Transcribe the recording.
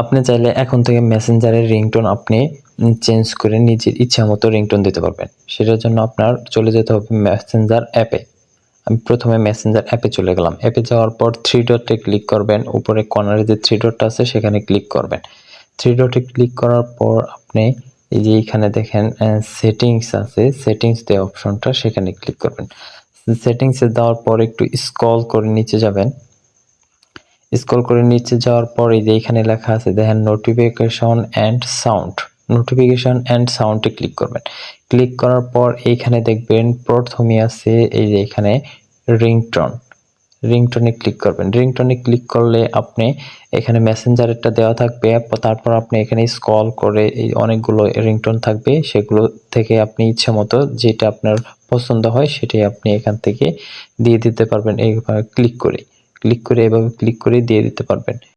আপনি চাইলে এখন থেকে মেসেঞ্জারের রিংটোন আপনি চেঞ্জ করে নিজের ইচ্ছামতো রিংটোন দিতে পারবেন। সেটার জন্য আপনার চলে যেতে হবে মেসেঞ্জার অ্যাপে। আমি প্রথমে মেসেঞ্জার অ্যাপে চলে গেলাম। অ্যাপে যাওয়ার পর 3 ডটে ক্লিক করবেন। উপরে কর্নারে যে 3 ডটটা আছে সেখানে ক্লিক করবেন। 3 ডটে ক্লিক করার পর আপনি এই যে এখানে দেখেন সেটিংস আছে, সেটিংস যে অপশনটা সেখানে ক্লিক করবেন। সেটিংসে দেওয়ার পর একটু স্ক্রল করে নিচে যাবেন। স্ক্রল করে নিচে যাওয়ার পর এই যে এখানে লেখা আছে দেখেন notification and sound. Notification and সাউন্ডে ক্লিক করবেন। ক্লিক করার পর এইখানে দেখবেন প্রথমে আছে এই যে এখানে রিংটোন। রিংটোনে ক্লিক করবেন। রিংটোনে ক্লিক করলে আপনি এখানে মেসেঞ্জারেরটা দেওয়া থাকবে। তারপর আপনি এখানে স্ক্রল করে এই অনেকগুলো রিংটোন থাকবে, সেগুলো থেকে আপনি ইচ্ছামতো যেটা আপনার পছন্দ হয় সেটাই আপনি এখান থেকে দিয়ে দিতে পারবেন। এইভাবে ক্লিক করে এভাবে ক্লিক করে দিয়ে দিতে পারবেন।